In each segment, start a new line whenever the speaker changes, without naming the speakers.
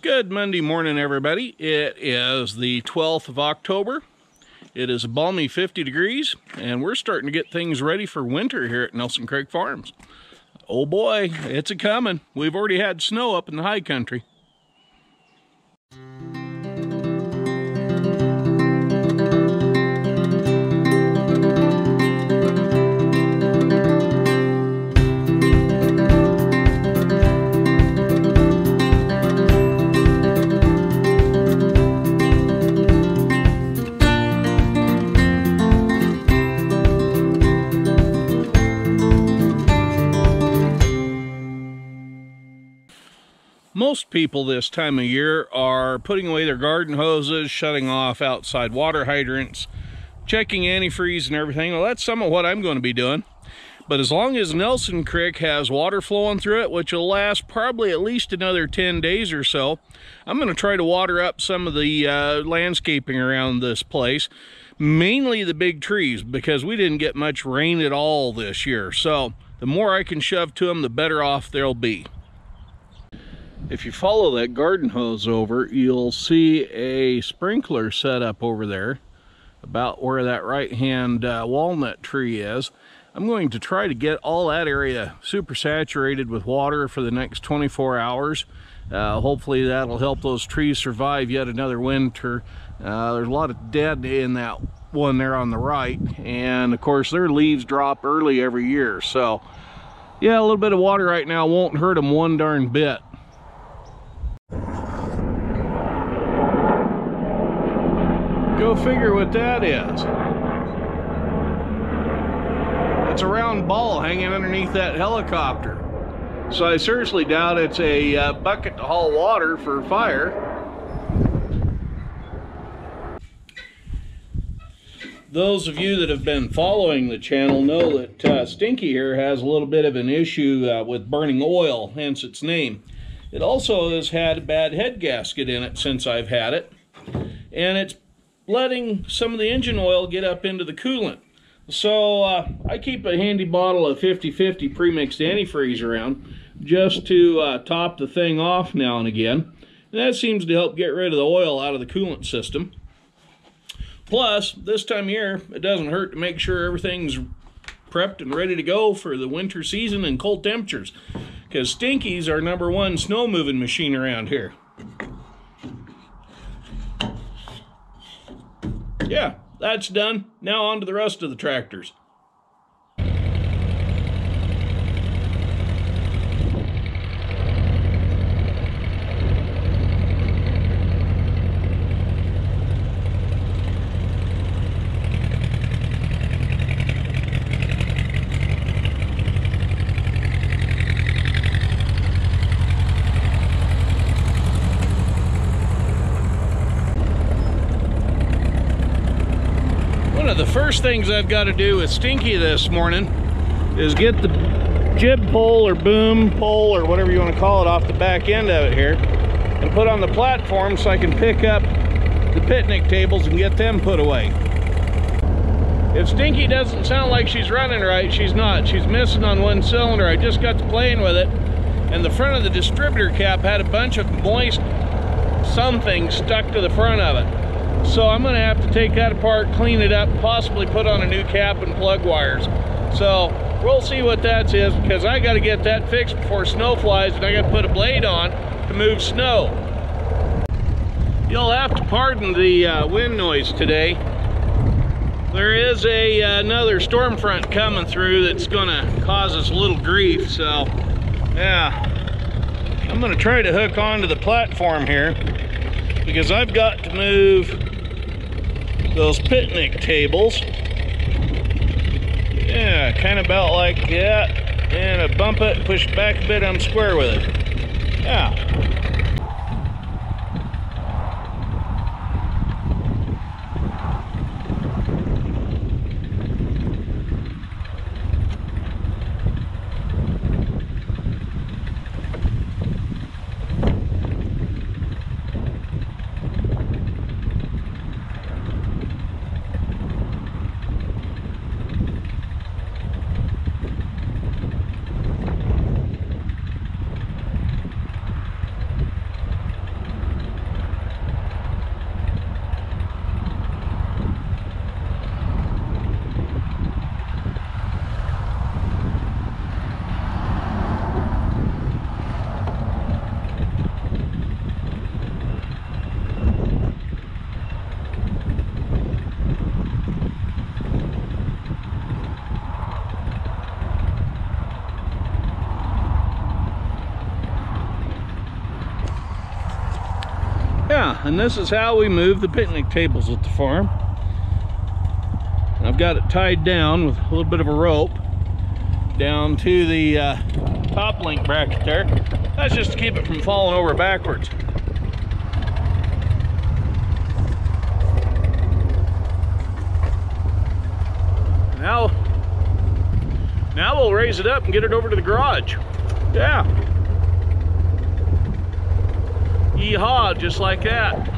Good Monday morning, everybody. It is the 12th of October. It is a balmy 50 degrees, and we're starting to get things ready for winter here at Nelson Creek Farms. Oh boy, it's a-coming. We've already had snow up in the high country. Most people this time of year are putting away their garden hoses, shutting off outside water hydrants, checking antifreeze and everything. Well, that's some of what I'm going to be doing. But as long as Nelson Creek has water flowing through it, which will last probably at least another 10 days or so, I'm going to try to water up some of the landscaping around this place, mainly the big trees, because we didn't get much rain at all this year. So the more I can shove to them, the better off they'll be. If you follow that garden hose over, you'll see a sprinkler set up over there, about where that right-hand walnut tree is. I'm going to try to get all that area super saturated with water for the next 24 hours. Hopefully that'll help those trees survive yet another winter. There's a lot of dead in that one there on the right, and of course their leaves drop early every year. So yeah, a little bit of water right now won't hurt them one darn bit. Go figure what that is. It's a round ball hanging underneath that helicopter. So I seriously doubt it's a bucket to haul water for fire. Those of you that have been following the channel know that Stinky here has a little bit of an issue with burning oil, hence its name. It also has had a bad head gasket in it since I've had it, and it's letting some of the engine oil get up into the coolant. So I keep a handy bottle of 50/50 pre-mixed antifreeze around just to top the thing off now and again. And that seems to help get rid of the oil out of the coolant system. Plus, this time of year, it doesn't hurt to make sure everything's prepped and ready to go for the winter season and cold temperatures, because Stinky's our #1 snow moving machine around here. Yeah, that's done. Now on to the rest of the tractors. The first things I've got to do with Stinky this morning is get the jib pole or boom pole or whatever you want to call it off the back end of it here and put on the platform so I can pick up the picnic tables and get them put away. If Stinky doesn't sound like she's running right, she's not. She's missing on one cylinder. I just got to playing with it, and the front of the distributor cap had a bunch of moist something stuck to the front of it. So I'm going to have to take that apart, clean it up, possibly put on a new cap and plug wires. So we'll see what that is, because I got to get that fixed before snow flies, and I got to put a blade on to move snow. You'll have to pardon the wind noise today. There is another storm front coming through that's going to cause us a little grief. So yeah, I'm going to try to hook onto the platform here, because I've got to move those picnic tables. Yeah, kind of about like that, and I bump it, push it back a bit, I'm square with it. Yeah. and this is how we move the picnic tables at the farm. I've got it tied down with a little bit of a rope down to the top link bracket there. That's just to keep it from falling over backwards. Now we'll raise it up and get it over to the garage. Yeah. Yeehaw, just like that.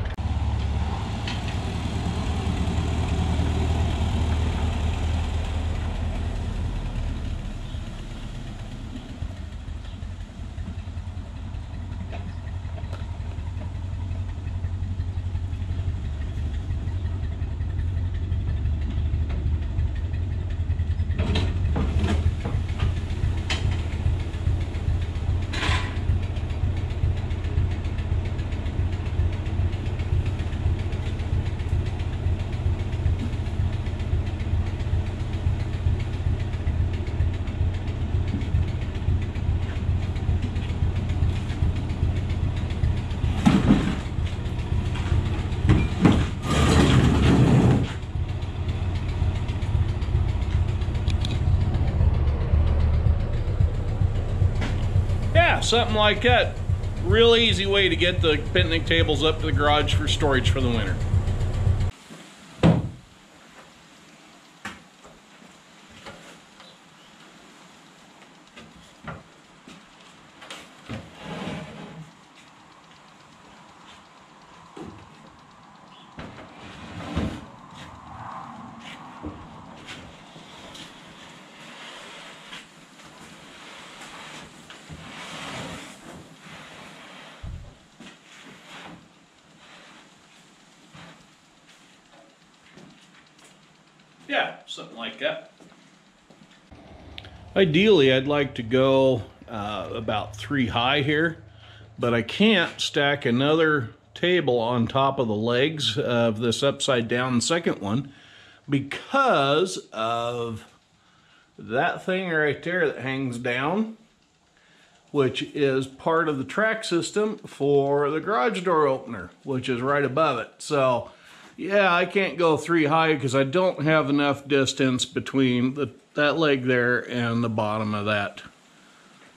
Something like that. Real easy way to get the picnic tables up to the garage for storage for the winter. Yeah, something like that. Ideally, I'd like to go about 3 high here, but I can't stack another table on top of the legs of this upside down second one because of that thing right there that hangs down, which is part of the track system for the garage door opener, which is right above it. So yeah, I can't go 3 high because I don't have enough distance between that leg there and the bottom of that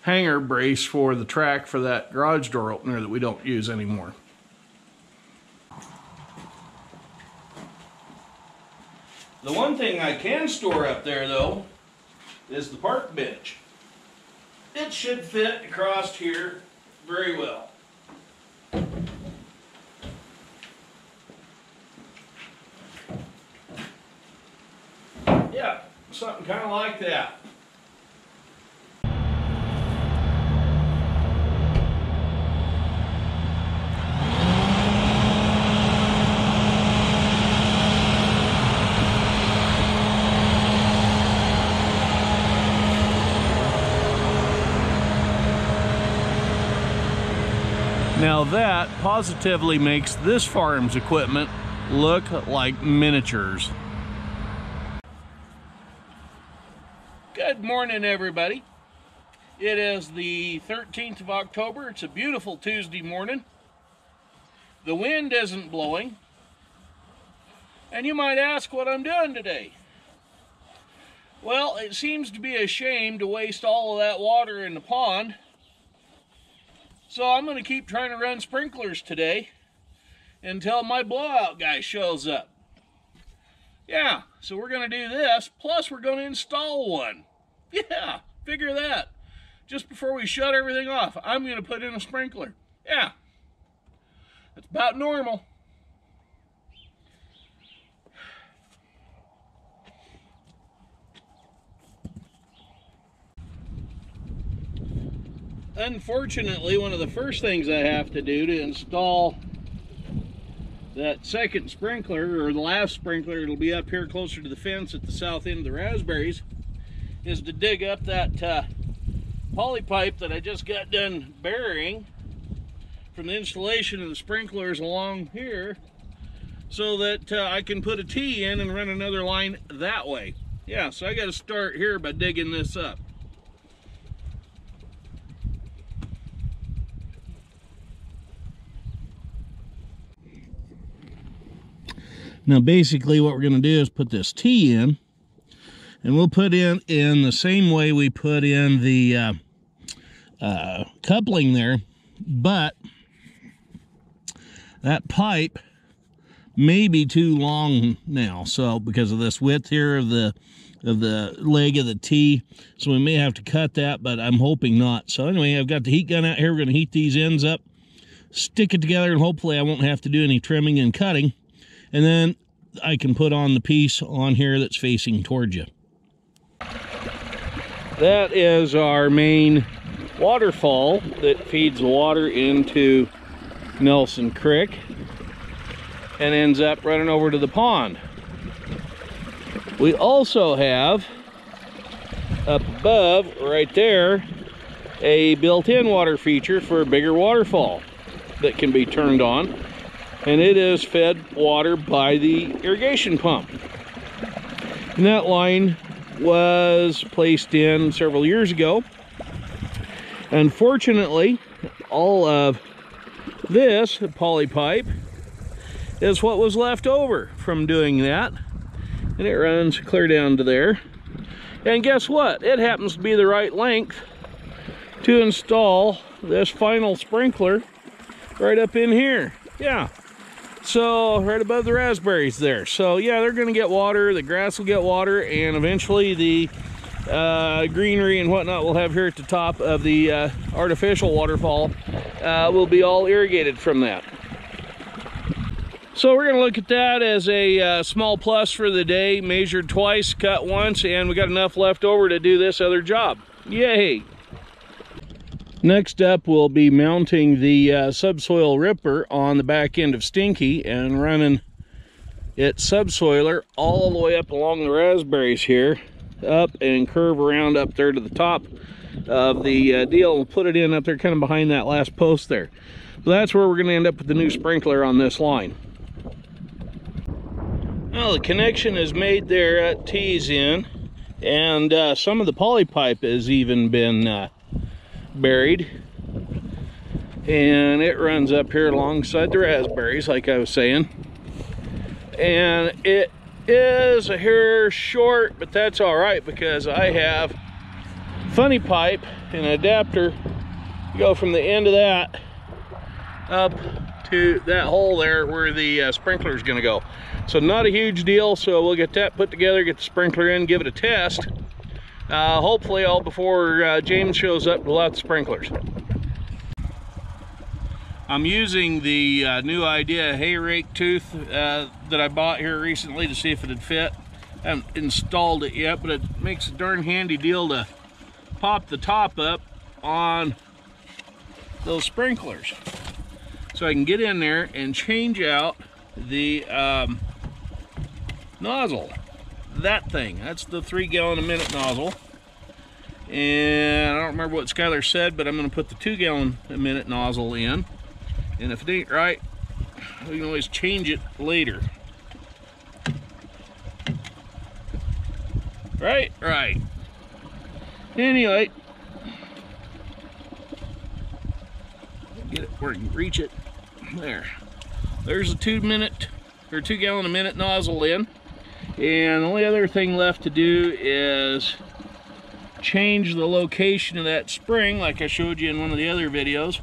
hanger brace for the track for that garage door opener that we don't use anymore. The one thing I can store up there though is the park bench. It should fit across here very well. Yeah, something kind of like that. Now that positively makes this farm's equipment look like miniatures. Good morning, everybody. It is the 13th of October. It's a beautiful Tuesday morning. The wind isn't blowing. And you might ask what I'm doing today. Well, it seems to be a shame to waste all of that water in the pond. So I'm going to keep trying to run sprinklers today until my blowout guy shows up. Yeah, so we're going to do this, plus we're going to install one. Yeah, figure that. Just before we shut everything off, I'm going to put in a sprinkler. Yeah, that's about normal. Unfortunately, one of the first things I have to do to install that second sprinkler, or the last sprinkler, it'll be up here closer to the fence at the south end of the raspberries, is to dig up that poly pipe that I just got done burying from the installation of the sprinklers along here, so that I can put a T in and run another line that way. Yeah, so I got to start here by digging this up. Now basically what we're going to do is put this T in, and we'll put in the same way we put in the coupling there, but that pipe may be too long now, so because of this width here of the leg of the T, so we may have to cut that, but I'm hoping not. So anyway, I've got the heat gun out here. We're going to heat these ends up, stick it together, and hopefully I won't have to do any trimming and cutting, and then I can put on the piece on here that's facing towards you. That is our main waterfall that feeds the water into Nelson Creek and ends up running over to the pond. We also have up above right there a built-in water feature for a bigger waterfall that can be turned on, and it is fed water by the irrigation pump. And that line was placed in several years ago. Unfortunately, all of this poly pipe is what was left over from doing that, and it runs clear down to there. And guess what? It happens to be the right length to install this final sprinkler right up in here. Yeah, so right above the raspberries there. So yeah, they're going to get water, the grass will get water, and eventually the greenery and whatnot we'll have here at the top of the artificial waterfall will be all irrigated from that. So we're going to look at that as a small plus for the day. Measured twice, cut once, and we got enough left over to do this other job. Yay! Next up, we'll be mounting the subsoil ripper on the back end of Stinky and running its subsoiler all the way up along the raspberries here, up and curve around up there to the top of the deal. We'll put it in up there kind of behind that last post there. So that's where we're going to end up with the new sprinkler on this line. Well, the connection is made there at T's in, and some of the poly pipe has even been buried, and it runs up here alongside the raspberries like I was saying, and it is a hair short, but that's all right because I have funny pipe and an adapter to go from the end of that up to that hole there where the sprinkler is going to go. So not a huge deal, so we'll get that put together, get the sprinkler in, give it a test, hopefully all before James shows up to pull out the sprinklers. I'm using the new Idea hay rake tooth that I bought here recently to see if it would fit. I haven't installed it yet, but it makes a darn handy deal to pop the top up on those sprinklers. So I can get in there and change out the nozzle. That thing, that's the 3 gallon a minute nozzle. And I don't remember what Skylar said, but I'm going to put the 2 gallon a minute nozzle in. And if it ain't right, we can always change it later. Right? Right. Anyway, get it where you can reach it. There. There's a 2 gallon a minute nozzle in. And the only other thing left to do is change the location of that spring like I showed you in one of the other videos,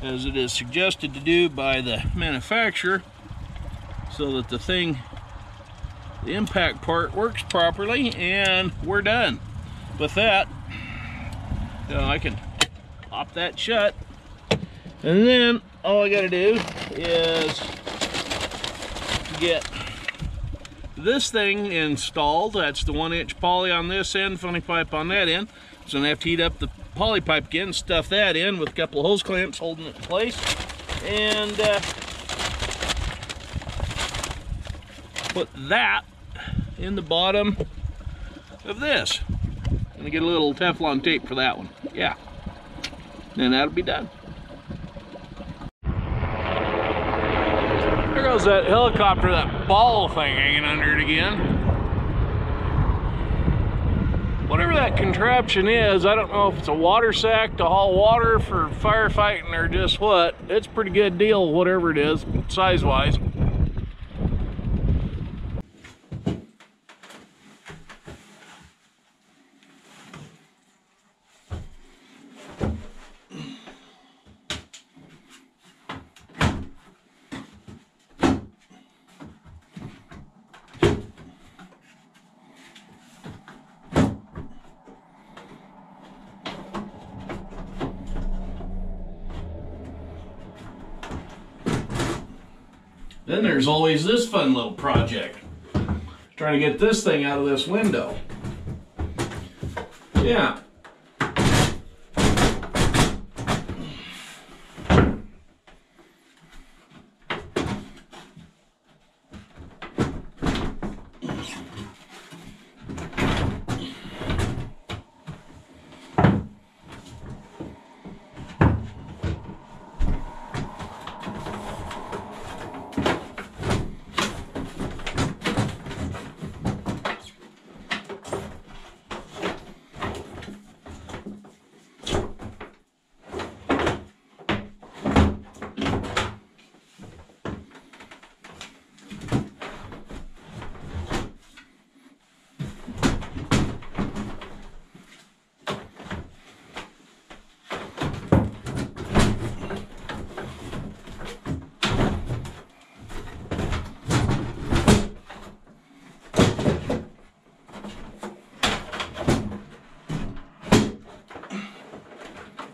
as it is suggested to do by the manufacturer, so that the impact part works properly, and we're done. With that, I can pop that shut, and then all I gotta do is get this thing installed. That's the 1-inch poly on this end, funny pipe on that end. So I'm gonna have to heat up the poly pipe again, stuff that in with a couple of hose clamps holding it in place, and put that in the bottom of this. I'm gonna get a little Teflon tape for that one. Yeah, and that'll be done. There goes that helicopter, that ball thing hanging under it again. What whatever that contraption is, I don't know if it's a water sack to haul water for firefighting or just what. It's a pretty good deal, whatever it is, size-wise. Then there's always this fun little project. Trying to get this thing out of this window. Yeah.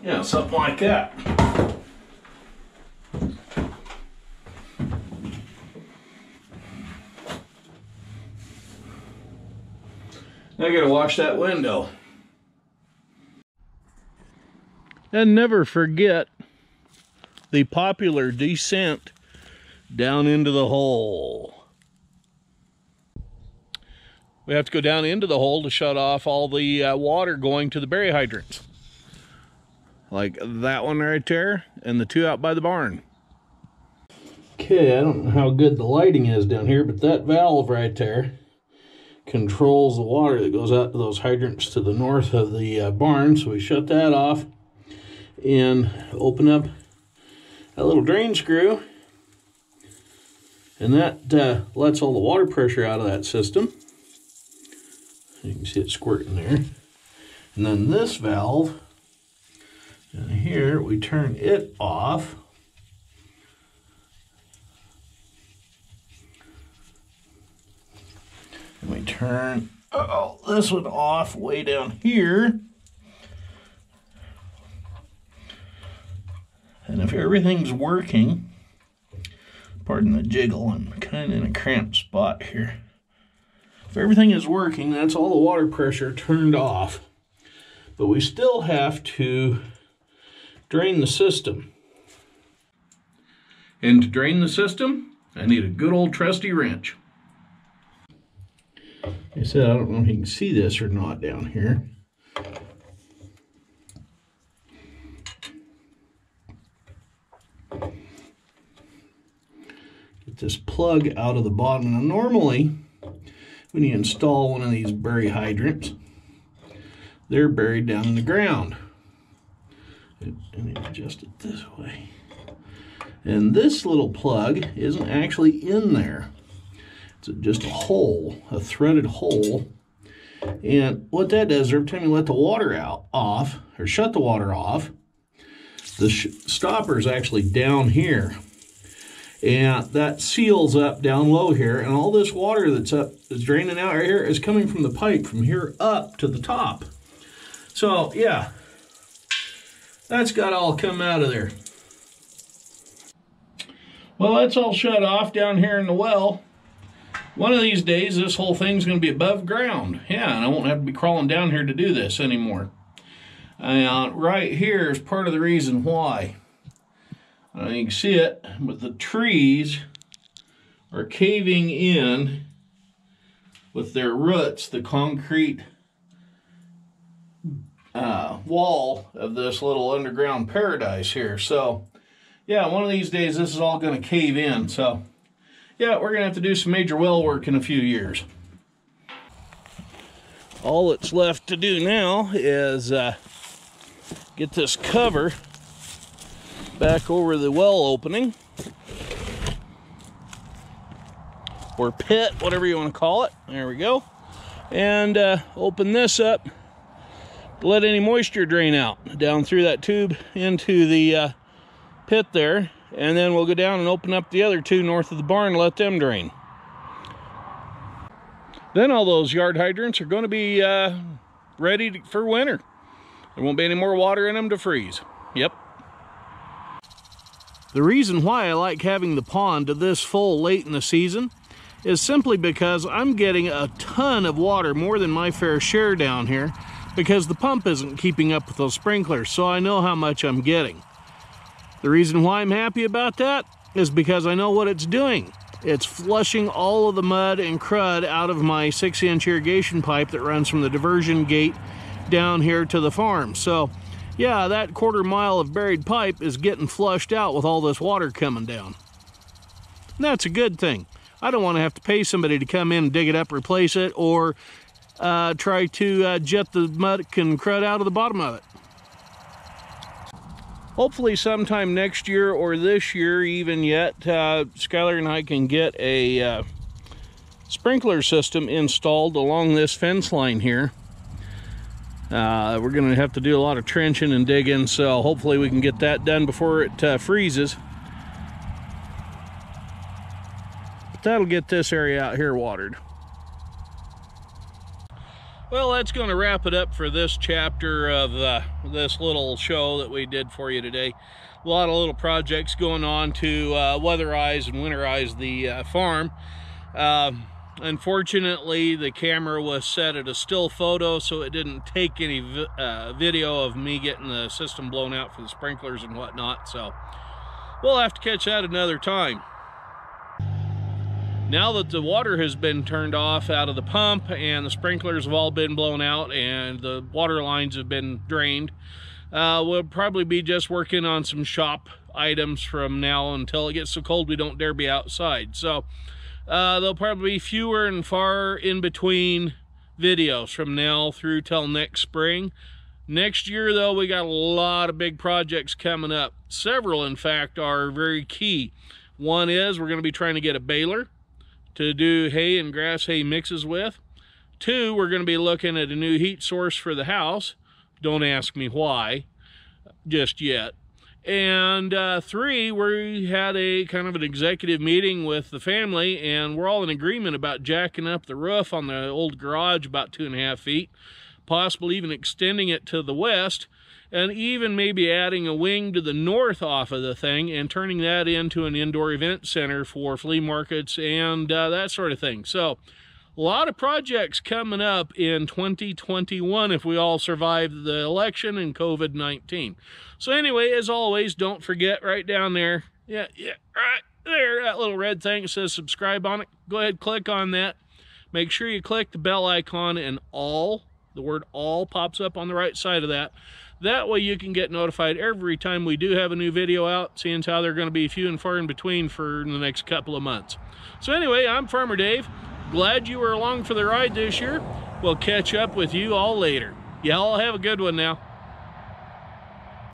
Yeah, something like that. Now I gotta wash that window. And never forget the popular descent down into the hole. We have to go down into the hole to shut off all the water going to the berry hydrants. Like that one right there, and the two out by the barn. Okay, I don't know how good the lighting is down here, but that valve right there controls the water that goes out to those hydrants to the north of the barn. So we shut that off and open up that little drain screw, and that lets all the water pressure out of that system. You can see it squirting there. And then this valve, and here we turn it off. And we turn this one off way down here. And if everything's working, pardon the jiggle, I'm kind of in a cramped spot here. If everything is working, that's all the water pressure turned off. But we still have to drain the system. And to drain the system, I need a good old trusty wrench. Like I said, I don't know if you can see this or not down here. Get this plug out of the bottom. Now normally, when you install one of these berry hydrants, they're buried down in the ground. And adjust it this way. And this little plug isn't actually in there. It's just a hole, a threaded hole. And what that does, every time you let the water off, or shut the water off, the stopper is actually down here. And that seals up down low here, and all this water that's draining out right here is coming from the pipe from here up to the top. So yeah, that's got to all come out of there. Well, that's all shut off down here in the well. One of these days, this whole thing's going to be above ground. Yeah, and I won't have to be crawling down here to do this anymore. Right here is part of the reason why. You can see it, but the trees are caving in with their roots, the concrete wall of this little underground paradise here. So, yeah, one of these days this is all going to cave in. So, yeah, we're going to have to do some major well work in a few years. All that's left to do now is get this cover back over the well opening, or pit, whatever you want to call it. There we go. And open this up to let any moisture drain out down through that tube into the pit there. And then we'll go down and open up the other two north of the barn and let them drain. Then all those yard hydrants are going to be ready for winter. There won't be any more water in them to freeze. Yep. The reason why I like having the pond this full late in the season is simply because I'm getting a ton of water, more than my fair share down here, because the pump isn't keeping up with those sprinklers, so I know how much I'm getting. The reason why I'm happy about that is because I know what it's doing. It's flushing all of the mud and crud out of my 6-inch irrigation pipe that runs from the diversion gate down here to the farm. So yeah, that 1/4 mile of buried pipe is getting flushed out with all this water coming down. And that's a good thing. I don't want to have to pay somebody to come in and dig it up, replace it, or try to jet the mud and crud out of the bottom of it. Hopefully sometime next year or this year even yet, Skylar and I can get a sprinkler system installed along this fence line here. We're going to have to do a lot of trenching and digging, so hopefully we can get that done before it freezes. But that'll get this area out here watered. Well, that's going to wrap it up for this chapter of this little show that we did for you today. A lot of little projects going on to weatherize and winterize the farm. Unfortunately, the camera was set at a still photo, so it didn't take any video of me getting the system blown out for the sprinklers and whatnot. So we'll have to catch that another time. Now that the water has been turned off out of the pump and the sprinklers have all been blown out and the water lines have been drained, we'll probably be just working on some shop items from now until it gets so cold we don't dare be outside. So there'll probably be fewer and far in between videos from now through till next spring. Next year, though, we got a lot of big projects coming up. Several, in fact, are very key. One is we're going to be trying to get a baler to do hay and grass hay mixes with. 2, we're going to be looking at a new heat source for the house. Don't ask me why just yet. And 3, we had a kind of an executive meeting with the family, and we're all in agreement about jacking up the roof on the old garage about 2.5 feet, possibly even extending it to the west, and even maybe adding a wing to the north off of the thing and turning that into an indoor event center for flea markets and that sort of thing. So a lot of projects coming up in 2021 if we all survive the election and COVID-19. So anyway, as always, don't forget right down there, right there, that little red thing that says subscribe on it. Go ahead, click on that. Make sure you click the bell icon, and all, the word all, pops up on the right side of that. That way you can get notified every time we do have a new video out, seeing as how they're going to be few and far in between for the next couple of months. So anyway, I'm Farmer Dave. Glad you were along for the ride this year. We'll catch up with you all later. Y'all have a good one now.